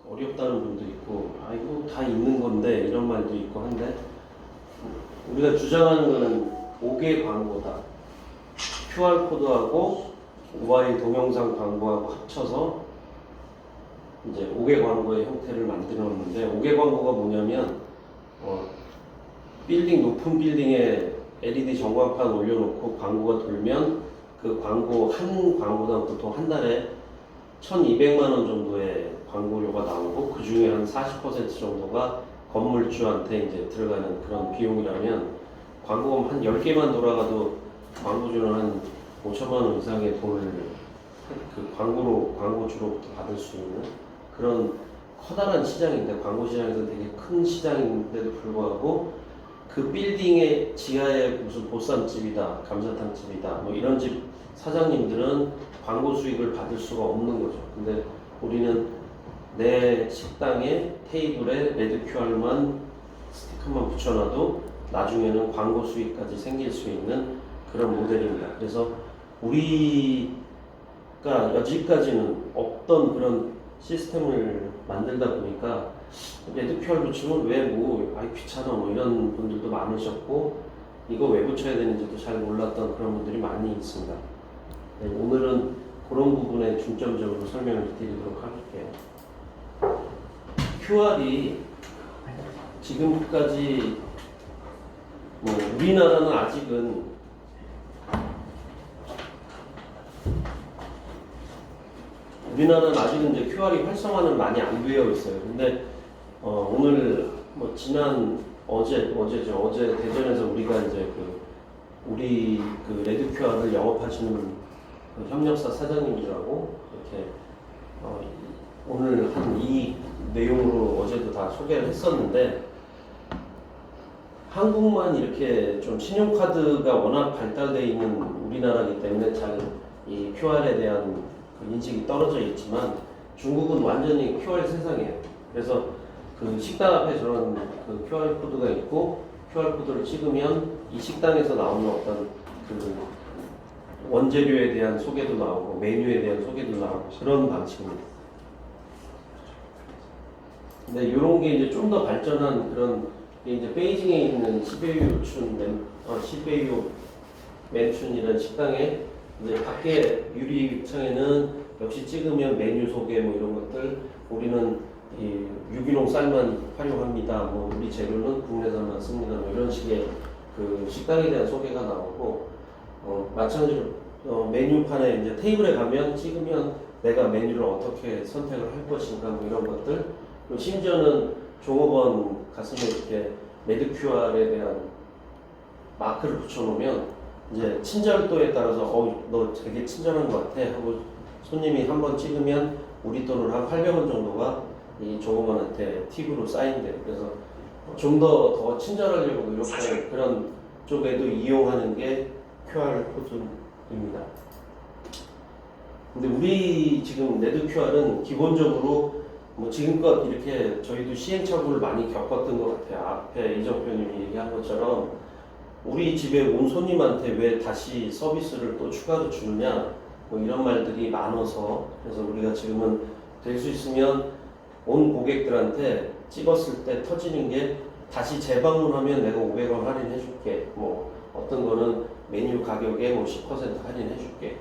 어렵다는 분도 있고, 아, 이거 다 있는 건데, 이런 말도 있고 한데, 우리가 주장하는 거는 5개 광고다. QR코드하고 모바일 동영상 광고하고 합쳐서 이제 5개 광고의 형태를 만들었는데, 5개 광고가 뭐냐면, 높은 빌딩에 LED 전광판 올려놓고 광고가 돌면 그 광고, 한 광고당 보통 한 달에 1,200만 원 정도의 광고료가 나오고, 그 중에 한 40% 정도가 건물주한테 이제 들어가는 그런 비용이라면, 광고가 한 10개만 돌아가도 광고주는 한 5천만 원 이상의 돈을 그 광고주로부터 받을 수 있는 그런 커다란 시장인데, 광고 시장에서 되게 큰 시장인데도 불구하고 그 빌딩의 지하에 무슨 보쌈집이다, 감자탕집이다, 뭐 이런 집 사장님들은 광고 수익을 받을 수가 없는 거죠. 근데 우리는 내 식당에 테이블에 레드 QR만 스티커만 붙여놔도 나중에는 광고 수익까지 생길 수 있는 그런 모델입니다. 그래서 우리가 여지까지는 없던 그런 시스템을 만들다 보니까 레드 QR 붙이면 아이 귀찮아 뭐 이런 분들도 많으셨고, 이거 왜 붙여야 되는지도 잘 몰랐던 그런 분들이 많이 있습니다. 네, 오늘은 그런 부분에 중점적으로 설명을 드리도록 할게요. QR이 지금까지 우리나라는 아직은 이제 QR이 활성화는 많이 안 되어 있어요. 근데 오늘 어제 대전에서 우리가 이제 우리 레드 QR을 영업하시는 그 협력사 사장님이라고 이렇게 오늘 한 이 내용으로 어제도 다 소개를 했었는데, 한국만 이렇게 좀 신용카드가 워낙 발달되어 있는 우리나라이기 때문에 잘 이 QR에 대한 그 인식이 떨어져 있지만, 중국은 완전히 QR 세상이에요. 그래서 그 식당 앞에 저런 그 QR 코드가 있고, QR 코드를 찍으면 이 식당에서 나오는 어떤 그 원재료에 대한 소개도 나오고 메뉴에 대한 소개도 나오고 그런 방식입니다. 근데 이런 게 이제 좀 더 발전한 그런 게 이제 베이징에 있는 시베이오 맨춘이라는 식당에 이제 밖에 유리창에는 역시 찍으면 메뉴 소개 뭐 이런 것들, 우리는 이 유기농 쌀만 활용합니다, 뭐 우리 재료는 국내산만 씁니다, 뭐 이런 식의 그 식당에 대한 소개가 나오고, 마찬가지로 메뉴판에 이제 테이블에 가면 찍으면 내가 메뉴를 어떻게 선택을 할 것인가 뭐 이런 것들, 그리고 심지어는 종업원 가슴에 이렇게 레드 QR에 대한 마크를 붙여놓으면 이제 친절도에 따라서 너 되게 친절한 것 같아 하고 손님이 한번 찍으면 우리 돈으로 한 800원 정도가 이 종업원한테 팁으로 쌓인대요. 그래서 좀 더 친절하려고 노력하는 그런 쪽에도 이용하는 게 QR 코드입니다. 근데 우리 지금 레드 QR은 기본적으로 지금껏 이렇게 저희도 시행착오를 많이 겪었던 것 같아요. 앞에 이정표님이 얘기한 것처럼 우리 집에 온 손님한테 왜 다시 서비스를 또 추가로 주느냐 이런 말들이 많아서, 그래서 우리가 지금은 될 수 있으면 온 고객들한테 찍었을 때 터지는 게, 다시 재방문하면 내가 500원 할인해 줄게, 어떤 거는 메뉴 가격에 10% 할인해 줄게,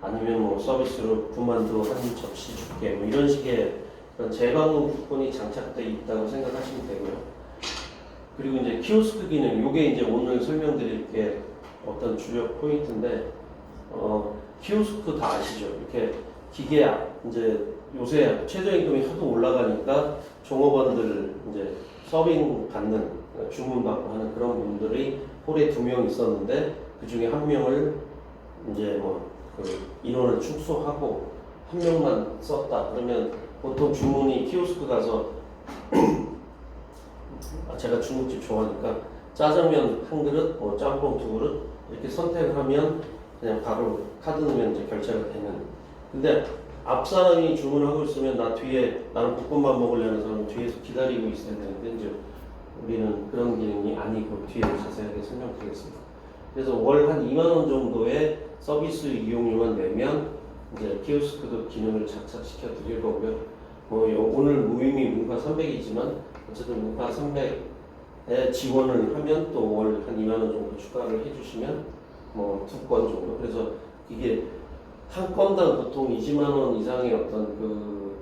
아니면 서비스로 부만두 한 접시 줄게, 이런 식의 그런 재방문 쿠폰이 장착되어 있다고 생각하시면 되고요. 그리고 이제 키오스크 기능, 요게 이제 오늘 설명드릴 게 어떤 주요 포인트인데, 키오스크 다 아시죠? 이렇게 기계, 이제 요새 최저임금이 하도 올라가니까 종업원들 이제 서빙 받는, 주문 받고 하는 그런 분들이 홀에 2명 있었는데, 그 중에 1명을 이제 인원을 축소하고 1명만 썼다 그러면 보통 주문이 키오스크 가서 제가 중국집 좋아하니까 짜장면 한 그릇, 짬뽕 2그릇 이렇게 선택을 하면 그냥 바로 카드 넣으면 이제 결제가 되는. 근데 앞 사람이 주문하고 있으면 나는 볶음밥 먹으려는 사람 뒤에서 기다리고 있어야 되는데, 이제 우리는 그런 기능이 아니고 뒤에 자세하게 설명드리겠습니다. 그래서 월 한 2만 원 정도의 서비스 이용료만 내면 이제 키오스크도 기능을 장착시켜 드릴 거고요. 오늘 모임이 문파 300이지만 어쨌든 문파 300에 지원을 하면 또 월 한 2만 원 정도 추가를 해주시면 뭐 2건 정도. 그래서 이게 한 건당 보통 20만 원 이상의 어떤 그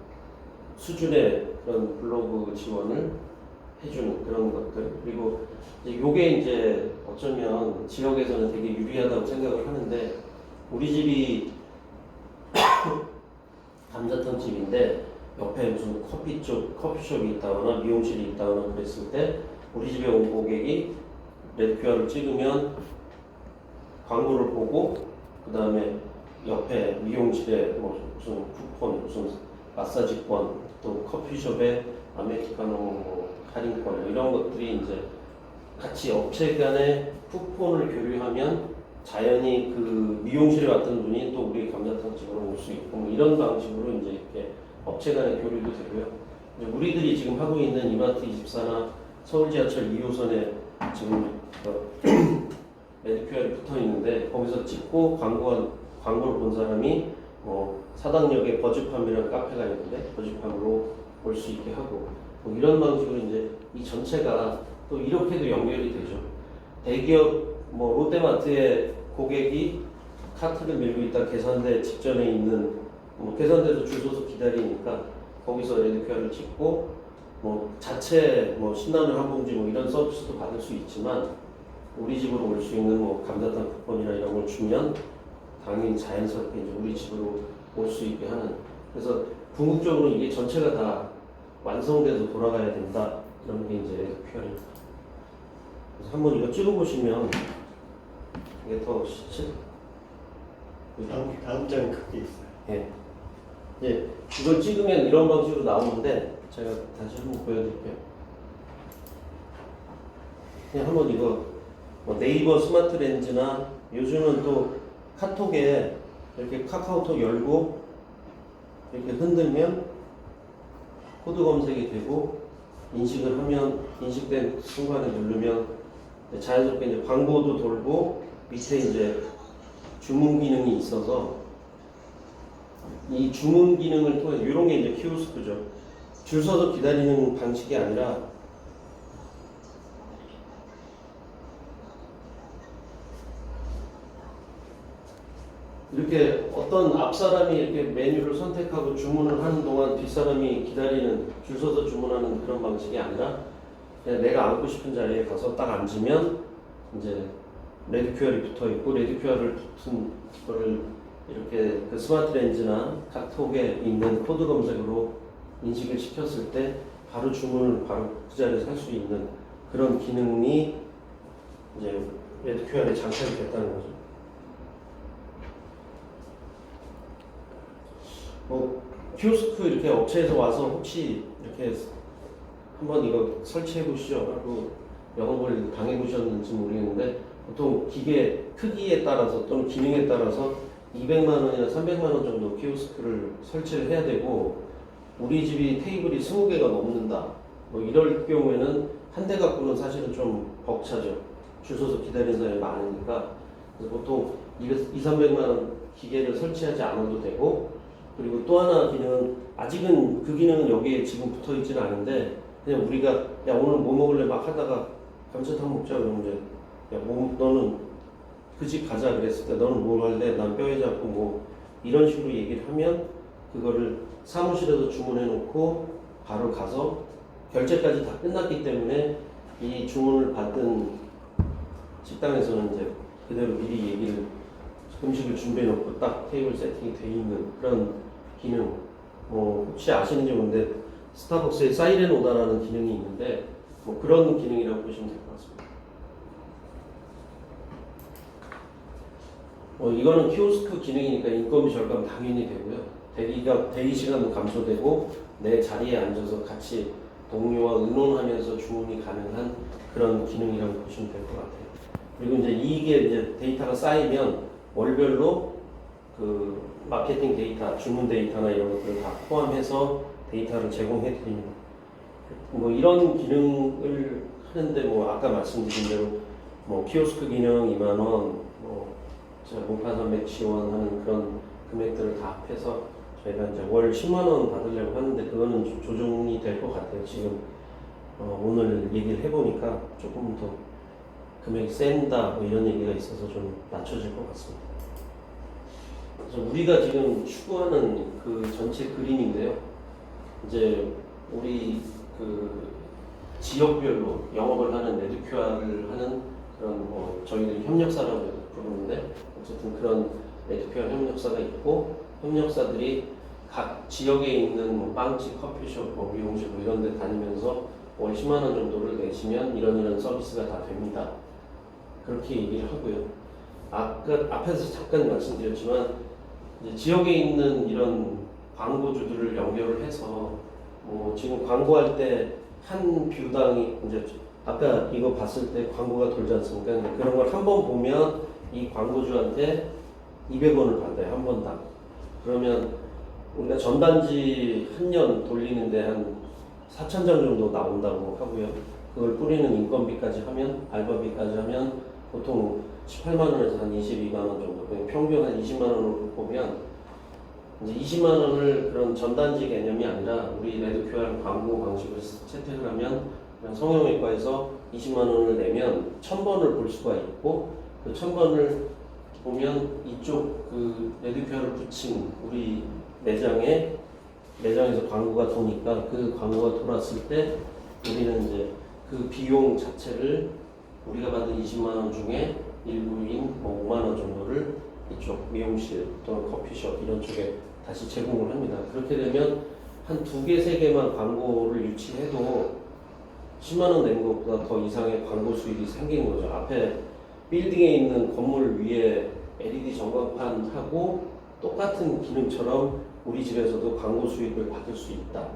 수준의 그런 블로그 지원을 해주는 그런 것들. 그리고 이제 요게 이제 어쩌면 지역에서는 되게 유리하다고 생각을 하는데, 우리 집이 감자탕 집인데 옆에 무슨 커피숍이 있다거나 미용실이 있다거나 그랬을 때 우리 집에 온 고객이 레드QR을 찍으면 광고를 보고 그 다음에 옆에 미용실에 뭐 무슨 쿠폰, 무슨 마사지권, 또 커피숍에 아메리카노 뭐 할인권 이런 것들이 이제 같이 업체 간에 쿠폰을 교류하면 자연히 그 미용실에 왔던 분이 또 우리 감자탕 집으로 올 수 있고 뭐 이런 방식으로 이제 이렇게 업체 간의 교류도 되고요. 이제 우리들이 지금 하고 있는 이마트24나 서울 지하철 2호선에 지금 레드QR이 붙어 있는데 거기서 찍고 광고를 본 사람이 사당역에 버즈팜이라는 카페가 있는데 버즈팜으로 올 수 있게 하고 뭐 이런 방식으로 이제 이 전체가 또 이렇게도 연결이 되죠. 대기업 뭐 롯데마트의 고객이 카트를 밀고 있다 계산대 직전에 있는 계산대도 줄 서서 기다리니까 거기서 레드QR을 찍고 뭐 자체 뭐 신라면 한 봉지 뭐 이런 서비스도 받을 수 있지만 우리 집으로 올 수 있는 뭐 감자탕 쿠폰이나 이런 걸 주면 당연히 자연스럽게 이제 우리 집으로 올 수 있게 하는. 그래서 궁극적으로 이게 전체가 다 완성돼서 돌아가야 된다. 이런 게 이제 레드QR입니다. 그래서 한번 이거 찍어보시면 이게 더 쉽지? 다음 장에 그게 있어요. 예. 예. 이걸 찍으면 이런 방식으로 나오는데 제가 다시 한번 보여드릴게요. 그냥 한번 이거 네이버 스마트 렌즈나 요즘은 또 카톡에 이렇게 카카오톡 열고 이렇게 흔들면 코드 검색이 되고 인식을 하면 인식된 순간에 누르면 자연스럽게 이제 광고도 돌고 밑에 이제 주문 기능이 있어서 이 주문 기능을 통해 이런 게 이제 키오스크죠. 줄 서서 기다리는 방식이 아니라 이렇게 어떤 앞 사람이 이렇게 메뉴를 선택하고 주문을 하는 동안 뒷 사람이 기다리는 줄 서서 주문하는 그런 방식이 아니라 그냥 내가 앉고 싶은 자리에 가서 딱 앉으면 이제 레드QR이 붙어 있고 레드QR을 붙은 거를 이렇게 그 스마트 렌즈나 카톡에 있는 코드 검색으로 인식을 시켰을 때 바로 주문을 바로 그 자리에서 할 수 있는 그런 기능이 이제 레드QR에 장착이 됐다는 거죠. 키오스크 이렇게 업체에서 와서 혹시 이렇게 한번 이거 설치해 보시죠. 하고 영업을 당해 보셨는지 모르겠는데 보통 기계 크기에 따라서 또는 기능에 따라서 200만 원이나 300만 원 정도 키오스크를 설치를 해야 되고 우리 집이 테이블이 20개가 넘는다. 뭐 이럴 경우에는 한 대 갖고는 사실은 좀 벅차죠. 줄 서서 기다리는 사람이 많으니까. 그래서 보통 200, 300만 원 기계를 설치하지 않아도 되고 그리고 또 하나 기능은 아직은 그 기능은 여기에 지금 붙어 있지는 않은데 그냥 우리가 야 오늘 뭐 먹을래 막 하다가 감자탕 먹자 그러면 이제 야 너는 그 집 가자 그랬을 때 너는 뭘 할래? 난 뼈에 잡고 뭐 이런 식으로 얘기를 하면 그거를 사무실에서 주문해 놓고 바로 가서 결제까지 다 끝났기 때문에 이 주문을 받은 식당에서는 이제 그대로 미리 얘기를 음식을 준비해 놓고 딱 테이블 세팅이 돼 있는 그런 기능. 혹시 아시는지 모르는데 스타벅스에 사이렌 오다라는 기능이 있는데 뭐 그런 기능이라고 보시면 될 것 같습니다. 이거는 키오스크 기능이니까 인건비 절감 당연히 되고요. 대기 시간도 감소되고 내 자리에 앉아서 같이 동료와 의논하면서 주문이 가능한 그런 기능이라고 보시면 될 것 같아요. 그리고 이제 이게 이제 데이터가 쌓이면 월별로 그 마케팅 데이터, 주문 데이터나 이런 것들을 다 포함해서 데이터를 제공해 드립니다. 뭐 이런 기능을 하는데 뭐 아까 말씀드린 대로 뭐 키오스크 기능 2만 원, 뭐 문파 300 지원하는 그런 금액들을 다 합해서 저희가 이제 월 10만 원 받으려고 하는데 그거는 좀 조정이 될 것 같아요. 지금 오늘 얘기를 해보니까 조금 더 금액이 센다 뭐 이런 얘기가 있어서 좀 낮춰질 것 같습니다. 그래서 우리가 지금 추구하는 그 전체 그림인데요. 이제 우리 그 지역별로 영업을 하는 에듀큐아를 하는 그런 뭐 저희들이 협력사라고 부르는데 어쨌든 그런 에듀큐아 협력사가 있고 협력사들이 각 지역에 있는 뭐 빵집, 커피숍, 뭐 미용실 뭐 이런 데 다니면서 월 10만 원 정도를 내시면 이런 서비스가 다 됩니다. 그렇게 얘기를 하고요. 아까 앞에서 잠깐 말씀드렸지만 이제 지역에 있는 이런 광고주들을 연결을 해서 뭐 지금 광고할 때 한 뷰당이 이제 아까 이거 봤을 때 광고가 돌지 않습니까? 그런 걸 한 번 보면 이 광고주한테 200원을 받아요. 한 번당. 그러면 우리가 전단지 한 년 돌리는데 한 4,000장 정도 나온다고 하고요. 그걸 뿌리는 인건비까지 하면 알바비까지 하면 보통 18만 원에서 한 22만 원 정도. 평균 한 20만 원으로 보면 이제 20만 원을 그런 전단지 개념이 아니라 우리 레드QR 광고 방식으로 채택을 하면 그냥 성형외과에서 20만 원을 내면 1000번을 볼 수가 있고 그 1000번을 보면 이쪽 그 레드QR을 붙인 우리 매장에서 광고가 도니까 그 광고가 돌았을 때 우리는 이제 그 비용 자체를 우리가 받은 20만 원 중에 일부인 뭐 5만 원 정도를 이쪽 미용실 또는 커피숍 이런 쪽에 다시 제공을 합니다. 그렇게 되면 한 2개, 3개만 광고를 유치해도 10만 원 낸 것보다 더 이상의 광고 수익이 생기는 거죠. 앞에 빌딩에 있는 건물 위에 LED 전광판하고 똑같은 기능처럼 우리 집에서도 광고 수익을 받을 수 있다.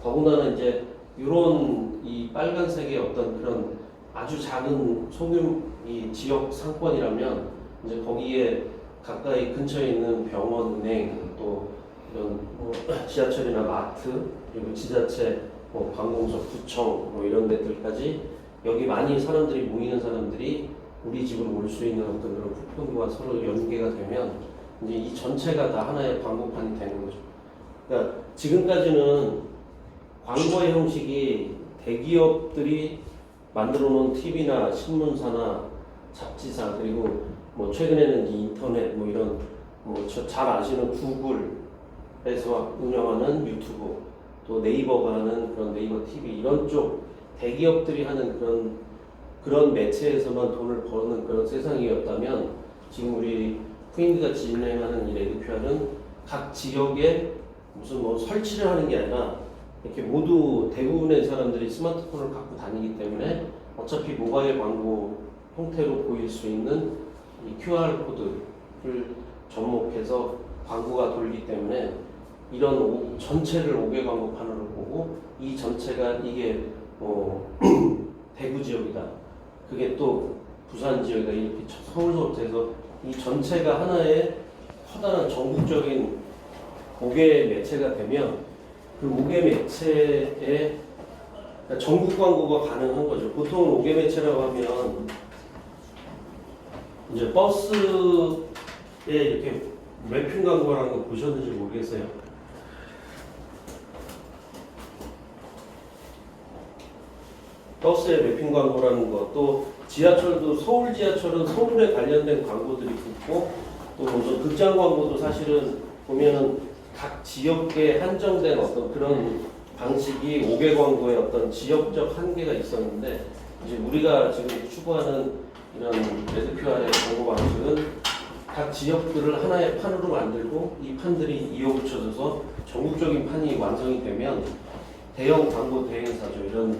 더군다나 이제 이런 이 빨간색의 어떤 그런 아주 작은 소규모 이 지역 상권이라면 이제 거기에 가까이 근처에 있는 병원, 은행, 또 이런 뭐 지하철이나 마트, 그리고 지자체, 뭐 관공서, 구청 뭐 이런 데들까지 여기 많이 사람들이 모이는 사람들이 우리 집으로 올 수 있는 어떤 그런 쿠폰과 서로 연계가 되면 이제 이 전체가 다 하나의 광고판이 되는 거죠. 그러니까 지금까지는 광고의 형식이 대기업들이 만들어 놓은 TV나 신문사나 잡지사 그리고 뭐 최근에는 인터넷 뭐 이런 뭐 잘 아시는 구글에서 운영하는 유튜브 또 네이버가 하는 그런 네이버 TV 이런 쪽 대기업들이 하는 그런 매체에서만 돈을 버는 그런 세상이었다면 지금 우리 푸인드가 진행하는 이 레드QR은 각 지역에 무슨 뭐 설치를 하는 게 아니라 이렇게 모두 대부분의 사람들이 스마트폰을 갖고 다니기 때문에 어차피 모바일 광고 형태로 보일 수 있는 이 QR 코드를 접목해서 광고가 돌기 때문에 이런 전체를 5개 광고판으로 보고 이 전체가 이게 대구 지역이다. 그게 또 부산 지역이다. 이렇게 서울서부터 해서 이 전체가 하나의 커다란 전국적인 5개 매체가 되면 그 5개 매체에 그러니까 전국 광고가 가능한 거죠. 보통 5개 매체라고 하면 이제 버스에 이렇게 랩핑 광고라는 거 보셨는지 모르겠어요. 버스에 랩핑 광고라는 거, 또 지하철도 서울 지하철은 서울에 관련된 광고들이 있고 또 극장 광고도 사실은 보면은 각 지역에 한정된 어떤 그런 방식이 5개 광고의 어떤 지역적 한계가 있었는데 이제 우리가 지금 추구하는 이런 레드QR의 광고 방식은 각 지역들을 하나의 판으로 만들고 이 판들이 이어붙여져서 전국적인 판이 완성이 되면 대형 광고 대행사죠. 이런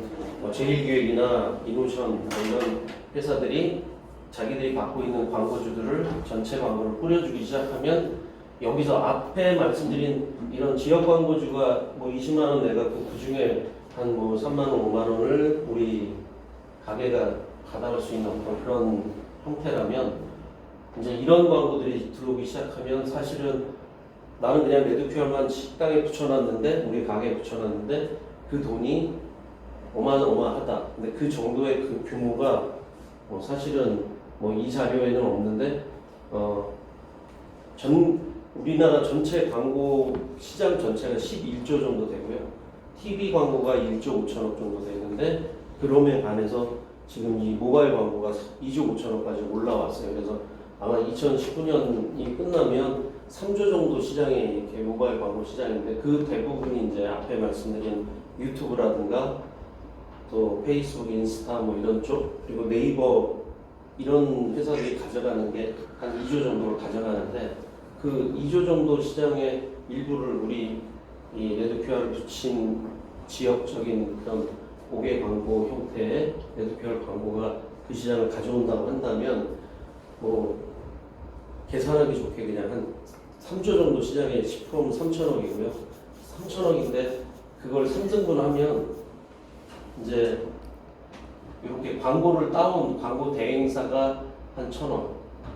제일기획이나 이노션 이런 회사들이 자기들이 갖고 있는 광고주들을 전체 광고를 뿌려주기 시작하면 여기서 앞에 말씀드린 이런 지역 광고주가 뭐 20만 원 내갖고 그 중에 한 뭐 3만 원, 5만 원을 우리 가게가 받아갈 수 있는 어떤 그런 형태라면 이제 이런 광고들이 들어오기 시작하면 사실은 나는 그냥 레드QR만 식당에 붙여놨는데 우리 가게에 붙여놨는데 그 돈이 어마어마하다. 근데 그 정도의 그 규모가 사실은 이 자료에는 없는데 우리나라 전체 광고 시장 전체가 11조 정도 되고요. TV 광고가 1조 5천억 정도 되는데 그럼에 반해서 지금 이 모바일 광고가 2조 5천억까지 올라왔어요. 그래서 아마 2019년이 끝나면 3조 정도 시장에 이렇게 모바일 광고 시장인데 그 대부분이 이제 앞에 말씀드린 유튜브라든가 또 페이스북, 인스타 뭐 이런 쪽 그리고 네이버 이런 회사들이 가져가는 게 한 2조 정도를 가져가는데 그 2조 정도 시장의 일부를 우리 이 레드QR을 붙인 지역적인 그런 고객 광고 형태의 레드QR 광고가 그 시장을 가져온다고 한다면 뭐 계산하기 좋게 그냥 한 3조 정도 시장에 10%면 3천억이고요. 3천억인데 그걸 3등분 하면 이제 이렇게 광고를 따온 광고 대행사가 한 1,000억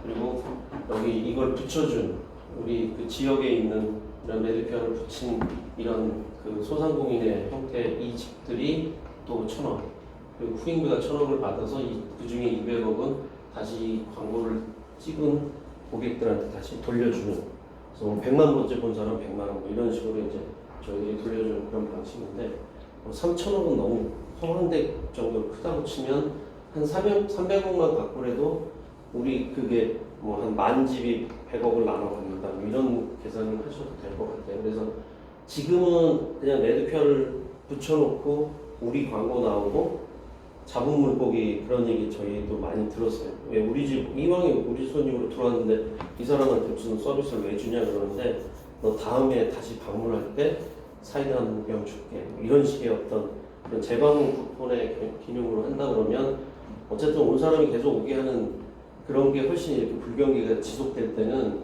그리고 여기 이걸 붙여준 우리 그 지역에 있는 이런 레드QR을 붙인 이런 그 소상공인의 형태 이 집들이 또 1,000억 그리고 후임비가 1,000억을 받아서 그 중에 200억은 다시 이 광고를 찍은 고객들한테 다시 돌려주는 그래서 100만 번째 본 사람 100만 원 뭐 이런 식으로 이제 저희들이 돌려주는 그런 방식인데 3,000억은 너무 허황대 정도로 크다고 치면 한 300억만 갖고 해도 우리 그게 뭐 한 만 집이 100억을 나눠 갖는다 뭐 이런 계산을 하셔도 될 것 같아요. 그래서 지금은 그냥 레드QR을 붙여놓고 우리 광고 나오고 자본 물고기 그런 얘기 저희도 많이 들었어요. 왜 우리 집 이왕에 우리 손님으로 들어왔는데 이 사람한테 무슨 서비스를 왜 주냐 그러는데 너 다음에 다시 방문할 때 사이다 한 병 줄게 뭐 이런 식의 어떤 그런 재방문 쿠폰의 기능으로 한다 그러면 어쨌든 온 사람이 계속 오게 하는 그런 게 훨씬 이렇게 불경기가 지속될 때는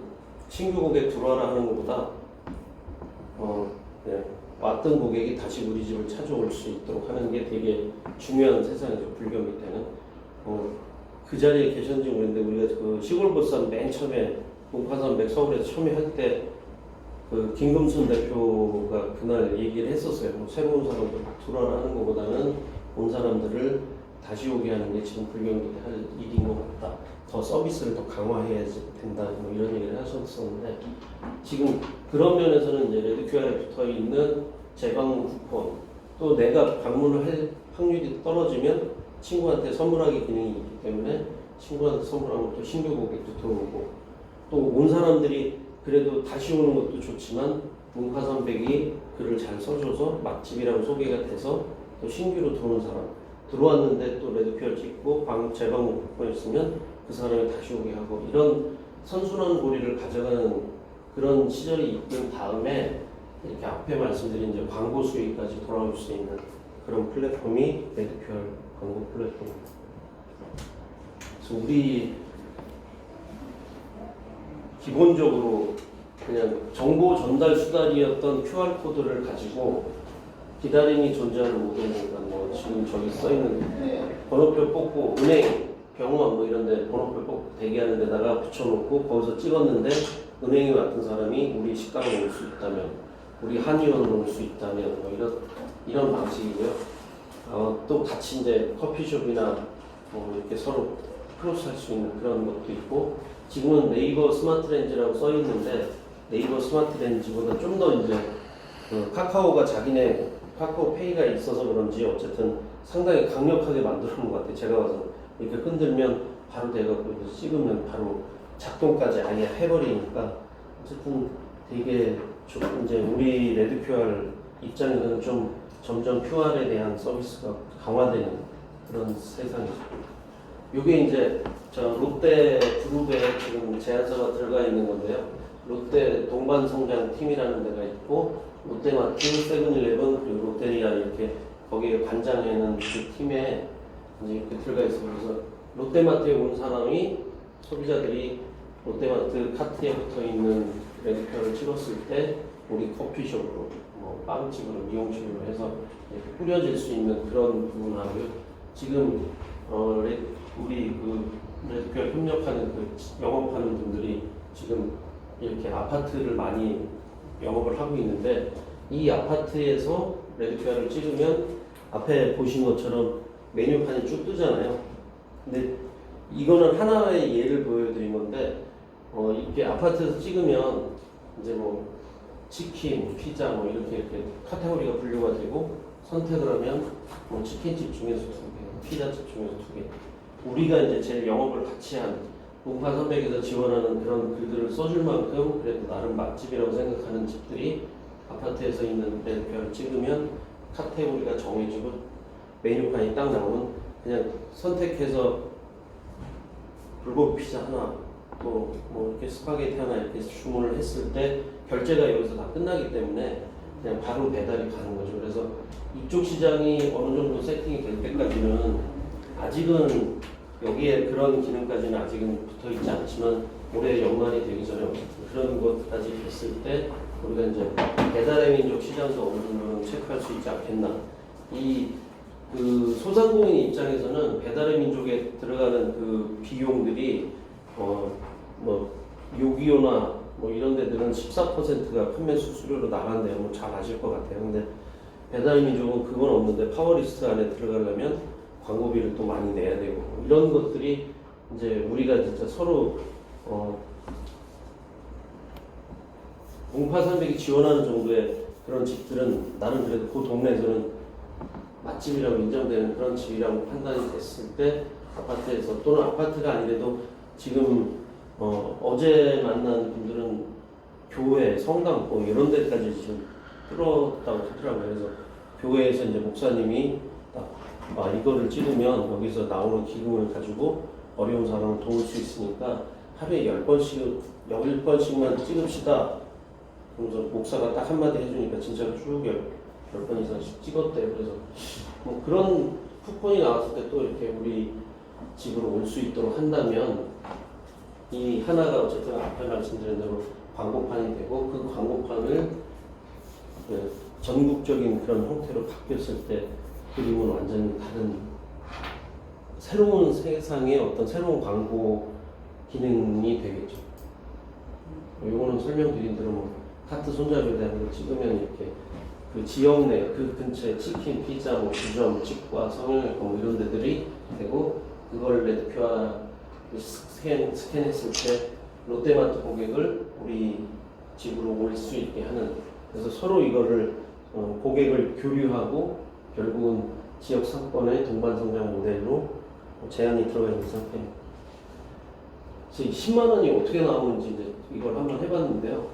신규 고객 들어와라 하는 것보다 네, 왔던 고객이 다시 우리 집을 찾아올 수 있도록 하는 게 되게 중요한 세상이죠. 불경기 때는 그 자리에 계셨는지 모르겠는데 우리가 그 시골보쌈 맨 처음에 문파산백 서울에서 처음에 할 때 그 김금순 대표가 그날 얘기를 했었어요. 뭐 새로운 사람들 들어와라 하는 것보다는 온 사람들을 다시 오게 하는 게 지금 불경기 때 할 일인 것 같다. 더 서비스를 더 강화해야 된다. 뭐 이런 얘기를 하셨었는데 지금 그런 면에서는 이제 레드QR에 붙어 있는 재방문 쿠폰 또 내가 방문을 할 확률이 떨어지면 친구한테 선물하기 기능이 있기 때문에 친구한테 선물하면 또 신규 고객도 들어오고 또 온 사람들이 그래도 다시 오는 것도 좋지만 문파산백이 글을 잘 써줘서 맛집이라고 소개가 돼서 또 신규로 들어온 사람 들어왔는데 또 레드QR 찍고 재방문 쿠폰 있으면 그 사람이 다시 오게 하고 이런 선순환 고리를 가져가는 그런 시절이 있던 다음에 이렇게 앞에 말씀드린 이제 광고 수익까지 돌아올 수 있는 그런 플랫폼이 레드QR 광고 플랫폼입니다. 그래서 우리 기본적으로 그냥 정보 전달 수단이었던 QR 코드를 가지고 기다림이 존재하는 모든 공간, 뭐 지금 저기 써 있는 번호표 뽑고 은행, 병원 뭐 이런데 번호표 뽑고 대기하는 데다가 붙여놓고 거기서 찍었는데 은행에 왔던 사람이 우리 식당으로 올 수 있다면, 우리 한의원으로 올 수 있다면 뭐 이런 방식이고요. 또 같이 이제 커피숍이나 뭐 이렇게 서로 크로스할 수 있는 그런 것도 있고 지금은 네이버 스마트 렌즈라고 써 있는데 네이버 스마트 렌즈보다 좀 더 이제 카카오가 자기네 카카오페이가 있어서 그런지 어쨌든 상당히 강력하게 만들어 놓은 것 같아요. 제가 와서 이렇게 흔들면 바로 돼갖고 찍으면 바로 작동까지 아예 해버리니까 어쨌든 되게 이제 우리 레드QR 입장에서는 좀 점점 QR에 대한 서비스가 강화되는 그런 세상이죠. 이게 이제 저 롯데 그룹에 지금 제안서가 들어가 있는 건데요. 롯데 동반성장팀이라는 데가 있고 롯데마트, 세븐일레븐 그리고 롯데리아 이렇게 거기에 관장하는 그 팀에 이제 이렇게 들어가 있어요. 그래서 롯데마트에 온 사람이 소비자들이 롯데마트 카트에 붙어 있는 레드QR을 찍었을 때 우리 커피숍으로, 뭐 빵집으로, 미용실로 해서 뿌려질 수 있는 그런 부분하고요. 지금 우리 그 레드QR 협력하는 그 영업하는 분들이 지금 이렇게 아파트를 많이 영업을 하고 있는데 이 아파트에서 레드QR을 찍으면 앞에 보신 것처럼 메뉴판이 쭉 뜨잖아요. 근데 이거는 하나의 예를 보여드린 건데 이렇게 아파트에서 찍으면 이제 뭐 치킨, 피자 뭐 이렇게 카테고리가 분류가 되고 선택을 하면 뭐 치킨집 중에서 2개, 피자집 중에서 2개. 우리가 이제 제일 영업을 같이 한 문파 300에서 지원하는 그런 글들을 써줄 만큼 그래도 나름 맛집이라고 생각하는 집들이 아파트에서 있는 레드표를 찍으면 카테고리가 정해지고 메뉴판이 딱 나오면 그냥 선택해서 불고기 피자 하나 뭐 이렇게 스파게티 하나 이렇게 주문을 했을 때 결제가 여기서 다 끝나기 때문에 그냥 바로 배달이 가는 거죠. 그래서 이쪽 시장이 어느 정도 세팅이 될 때까지는 아직은 여기에 그런 기능까지는 아직은 붙어 있지 않지만 올해 연말이 되기 전에 그런 것까지 됐을 때 우리가 이제 배달의 민족 시장도 어느 정도는 체크할 수 있지 않겠나. 그 소상공인 입장에서는 배달의 민족에 들어가는 그 비용들이 뭐 요기요나 뭐 이런 데들은 14%가 판매 수수료로 나간대요. 뭐 잘 아실 것 같아요. 근데 배달의 민족은 그건 없는데 파워리스트 안에 들어가려면 광고비를 또 많이 내야 되고 이런 것들이 이제 우리가 진짜 서로 공파 300이 지원하는 정도의 그런 집들은 나는 그래도 그 동네에서는 맛집이라고 인정되는 그런 집이라고 판단이 됐을 때 아파트에서 또는 아파트가 아니래도 지금 어제 만난 분들은 교회, 성당 뭐 이런 데까지 지금 뚫었다고 하더라고요. 그래서 교회에서 이제 목사님이 딱 이거를 찍으면 여기서 나오는 기금을 가지고 어려운 사람을 도울 수 있으니까 하루에 10번씩만 찍읍시다. 그래서 목사가 딱 한마디 해주니까 진짜 쭉 10번 이상씩 찍었대요. 그래서 뭐 그런 쿠폰이 나왔을 때 또 이렇게 우리 집으로 올 수 있도록 한다면 이 하나가 어쨌든 앞에 말씀드린 대로 광고판이 되고 그 광고판을 전국적인 그런 형태로 바뀌었을 때 그림은 완전히 다른 새로운 세상의 어떤 새로운 광고 기능이 되겠죠. 요거는 설명드린 대로 뭐 카트 손잡이에 대한 걸 찍으면 이렇게 그 지역 내 그 근처에 치킨, 피자, 뭐 주점, 치과, 성형외과 뭐 이런 데들이 되고 그걸 레드표와 스캔했을 때 롯데마트 고객을 우리 집으로 올 수 있게 하는 그래서 서로 이거를 고객을 교류하고 결국은 지역 상권의 동반 성장 모델로 제안이 들어가 있는 상태입니다. 10만 원이 어떻게 나오는지 이제 이걸 한번 해봤는데요.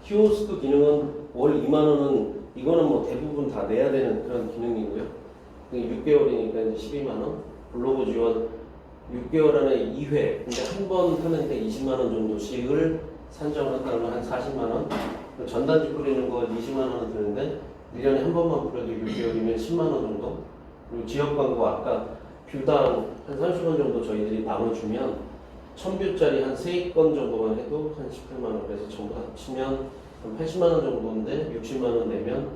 키오스크 기능은 월 2만 원은 이거는 뭐 대부분 다 내야 되는 그런 기능이고요. 6개월이니까 이제 12만 원. 블로그 지원 6개월 안에 2회. 근데 한 번 하는데 20만 원 정도씩을 산정을 한다면 한 40만 원. 전단지 뿌리는 거 20만 원 드는데 1년에 한 번만 뿌려도 6개월이면 10만 원 정도. 그리고 지역 광고 아까 뷰당 한 30원 정도 저희들이 나눠주면 1000뷰짜리 한 3건 정도만 해도 한 18만 원. 그래서 전부 합치면 한 80만 원 정도인데 60만 원 내면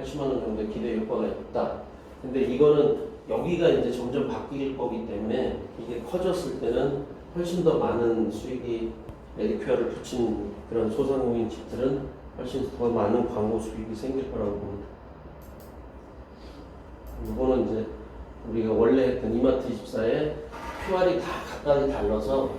80만 원 정도의 기대 효과가 있다. 근데 이거는 여기가 이제 점점 바뀔 거기 때문에 이게 커졌을 때는 훨씬 더 많은 수익이 레드큐어를 붙인 그런 소상공인 집들은 훨씬 더 많은 광고 수익이 생길 거라고 봅니다. 이거는 이제 우리가 원래 했던 이마트 24에 QR이 다 각각이 달라서